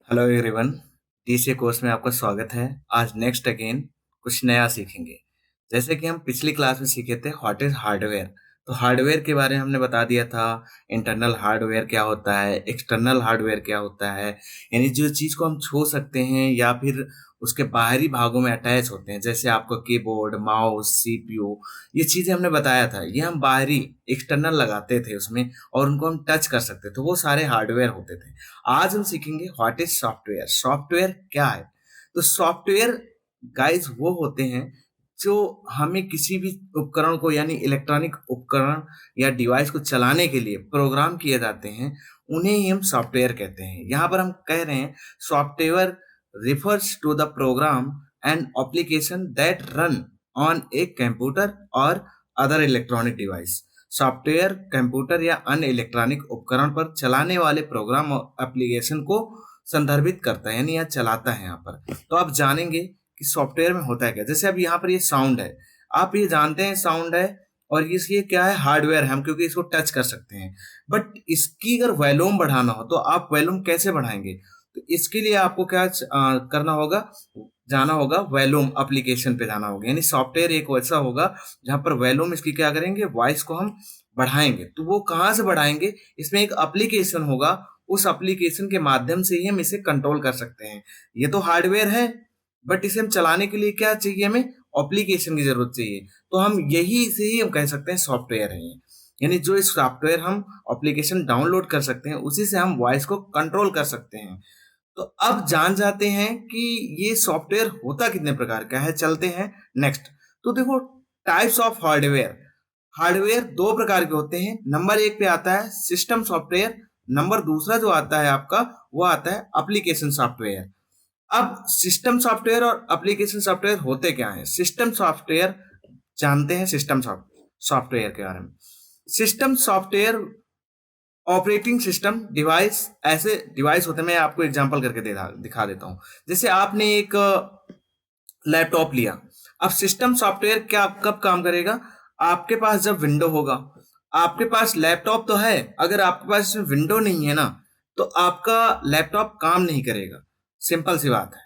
Hello everyone. DCA course में आपका स्वागत है। आज नेक्स्ट अगेन कुछ नया सीखेंगे। जैसे कि हम पिछली क्लास में सीखे थे व्हाट इज हार्डवेयर। तो हार्डवेयर के बारे में हमने बता दिया था। इंटरनल हार्डवेयर क्या होता है, एक्सटर्नल हार्डवेयर क्या होता है, यानी जो चीज़ को हम छू सकते हैं या फिर उसके बाहरी भागों में अटैच होते हैं, जैसे आपका कीबोर्ड, माउस, सीपीयू, ये चीज़ें हमने बताया था। ये हम बाहरी एक्सटर्नल लगाते थे उसमें और उनको हम टच कर सकते थे, वो सारे हार्डवेयर होते थे। आज हम सीखेंगे व्हाट इज सॉफ्टवेयर। सॉफ्टवेयर क्या है? तो सॉफ्टवेयर गाइस वो होते हैं जो हमें किसी भी उपकरण को, यानी इलेक्ट्रॉनिक उपकरण या डिवाइस को चलाने के लिए प्रोग्राम किए जाते हैं, उन्हें ही हम सॉफ्टवेयर कहते हैं। यहाँ पर हम कह रहे हैं software refers to the program and application that run on a computer or other electronic device। Software computer या अन्य इलेक्ट्रॉनिक उपकरण पर चलाने वाले प्रोग्राम और एप्लीकेशन को संदर्भित करता है, यानी यह चलाता है। यहाँ पर तो आप जानेंगे कि सॉफ्टवेयर में होता है क्या। जैसे अब यहाँ पर ये साउंड है, आप ये जानते हैं साउंड है और ये क्या है, हार्डवेयर है, हम क्योंकि इसको टच कर सकते हैं। बट इसकी अगर वॉल्यूम बढ़ाना हो तो आप वॉल्यूम कैसे बढ़ाएंगे? तो इसके लिए आपको क्या करना होगा, जाना होगा वॉल्यूम एप्लीकेशन पे जाना होगा। यानी सॉफ्टवेयर एक वैसा होगा जहां पर वॉल्यूम इसकी क्या करेंगे, वॉइस को हम बढ़ाएंगे। तो वो कहाँ से बढ़ाएंगे? इसमें एक एप्लीकेशन होगा, उस एप्लीकेशन के माध्यम से ही हम इसे कंट्रोल कर सकते हैं। ये तो हार्डवेयर है, बट इसे हम चलाने के लिए क्या चाहिए, हमें एप्लीकेशन की जरूरत चाहिए। तो हम यही से ही हम कह सकते हैं सॉफ्टवेयर है ये। यानी जो इस सॉफ्टवेयर हम एप्लीकेशन डाउनलोड कर सकते हैं, उसी से हम वॉइस को कंट्रोल कर सकते हैं। तो अब जान जाते हैं कि ये सॉफ्टवेयर होता कितने प्रकार का है। चलते हैं नेक्स्ट। तो देखो, टाइप्स ऑफ हार्डवेयर। हार्डवेयर दो प्रकार के होते हैं। नंबर एक पे आता है सिस्टम सॉफ्टवेयर, नंबर दूसरा जो आता है आपका वो आता है एप्लीकेशन सॉफ्टवेयर। अब सिस्टम सॉफ्टवेयर और एप्लीकेशन सॉफ्टवेयर होते क्या है? सिस्टम सॉफ्टवेयर जानते हैं, सिस्टम सॉफ्टवेयर के बारे में। System software operating system device, ऐसे डिवाइस होते हैं। मैं आपको एग्जांपल करके दिखा देता हूं। जैसे आपने एक लैपटॉप लिया। अब सिस्टम सॉफ्टवेयर क्या कब काम करेगा? आपके पास जब विंडो होगा। आपके पास लैपटॉप तो है, अगर आपके पास इसमें विंडो नहीं है ना, तो आपका लैपटॉप काम नहीं करेगा। सिंपल सी बात है।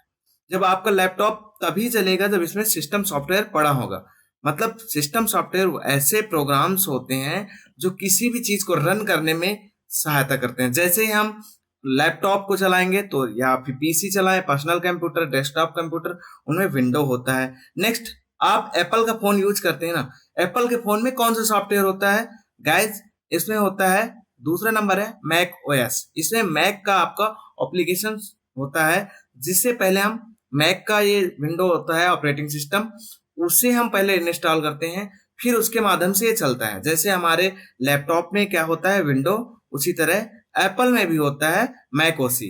जब आपका लैपटॉप तभी चलेगा जब इसमें सिस्टम सॉफ्टवेयर पड़ा होगा। मतलब सिस्टम सॉफ्टवेयर ऐसे प्रोग्राम्स होते हैं जो किसी भी चीज को रन करने में सहायता करते हैं। जैसे ही हम लैपटॉप को चलाएंगे तो, या फिर पीसी चलाएं, पर्सनल कंप्यूटर, डेस्कटॉप कंप्यूटर, उनमें विंडो होता है। नेक्स्ट, आप एप्पल का फोन यूज करते हैं ना, एप्पल के फोन में कौन सा सॉफ्टवेयर होता है गाइज? इसमें होता है, दूसरा नंबर है मैक ओएस। इसमें मैक का आपका एप्लीकेशन होता है, जिससे पहले हम मैक का ये विंडो होता है ऑपरेटिंग सिस्टम, उसे हम पहले इंस्टॉल करते हैं, फिर उसके माध्यम से ये चलता है। जैसे हमारे लैपटॉप में क्या होता है, विंडो, उसी तरह एप्पल में भी होता है मैक ओसी।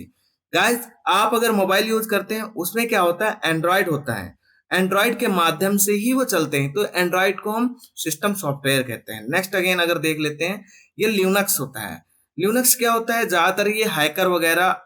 गाइस, आप अगर मोबाइल यूज करते हैं उसमें क्या होता है, एंड्रॉइड होता है। एंड्रॉइड के माध्यम से ही वो चलते हैं, तो एंड्रॉइड को हम सिस्टम सॉफ्टवेयर कहते हैं। नेक्स्ट अगेन अगर देख लेते हैं, ये लिनक्स होता है। लिनक्स क्या होता है? ज्यादातर ये हैकर वगैरह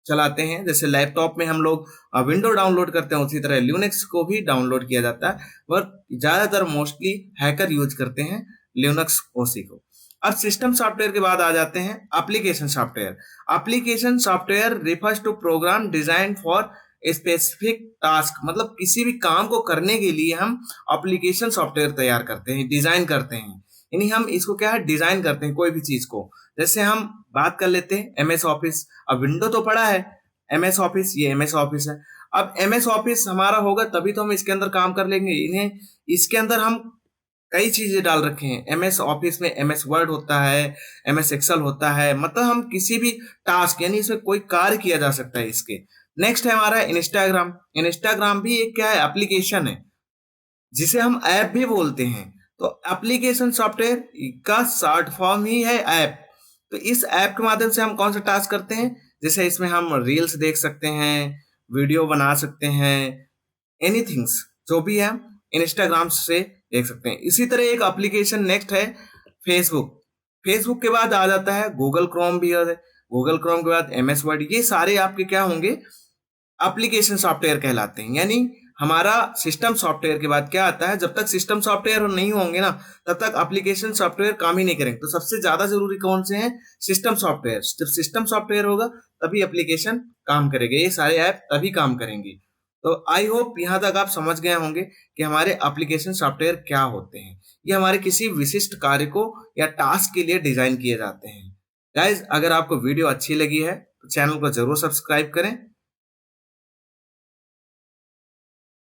चलाते हैं। जैसे लैपटॉप में हम लोग विंडो डाउनलोड करते हैं, उसी तरह लिनक्स को भी डाउनलोड किया जाता है, और ज्यादातर मोस्टली हैकर यूज करते हैं लिनक्स ओसी को। अब सिस्टम सॉफ्टवेयर के बाद आ जाते हैं application software. Application software refers to program design for specific task. मतलब किसी भी काम को करने के लिए हम एप्लीकेशन सॉफ्टवेयर तैयार करते हैं, डिजाइन करते हैं। यानी हम इसको क्या है, डिजाइन करते हैं कोई भी चीज को। जैसे हम बात कर लेते हैं एमएस ऑफिस। अब विंडो तो पड़ा है, एमएस ऑफिस, ये एमएस ऑफिस है। अब एमएस ऑफिस हमारा होगा तभी तो हम इसके अंदर काम कर लेंगे। इन्हें इसके अंदर हम कई चीजें डाल रखे हैं। एमएस ऑफिस में एमएस वर्ड होता है, एमएस एक्सेल होता है। मतलब हम किसी भी टास्क, यानी इसमें कोई कार्य किया जा सकता है इसके। नेक्स्ट है हमारा इंस्टाग्राम। इंस्टाग्राम भी एक क्या है, एप्लीकेशन है, जिसे हम ऐप भी बोलते हैं। तो एप्लीकेशन सॉफ्टवेयर का शॉर्ट फॉर्म ही है ऐप। तो इस ऐप के माध्यम से हम कौन सा टास्क करते हैं? जैसे इसमें हम रील्स देख सकते हैं, वीडियो बना सकते हैं, एनीथिंग्स जो भी है इंस्टाग्राम से देख सकते हैं। इसी तरह एक एप्लीकेशन नेक्स्ट है फेसबुक। फेसबुक के बाद आ जाता है गूगल क्रोम भी है। गूगल क्रोम के बाद एमएस वर्ड। ये सारे आपके क्या होंगे, एप्लीकेशन सॉफ्टवेयर कहलाते हैं। यानी हमारा सिस्टम सॉफ्टवेयर के बाद क्या आता है, जब तक सिस्टम सॉफ्टवेयर नहीं होंगे ना, तब तक एप्लीकेशन सॉफ्टवेयर काम ही नहीं करेंगे। तो सबसे ज्यादा जरूरी कौन से हैं? System software. जब सिस्टम सॉफ्टवेयर होगा तभी एप्लीकेशन काम करेगा, ये सारे ऐप तभी काम करेंगे। तो आई होप यहाँ तक आप समझ गए होंगे कि हमारे एप्लीकेशन सॉफ्टवेयर क्या होते हैं। ये हमारे किसी विशिष्ट कार्य को या टास्क के लिए डिजाइन किए जाते हैं। गाइज, अगर आपको वीडियो अच्छी लगी है तो चैनल को जरूर सब्सक्राइब करें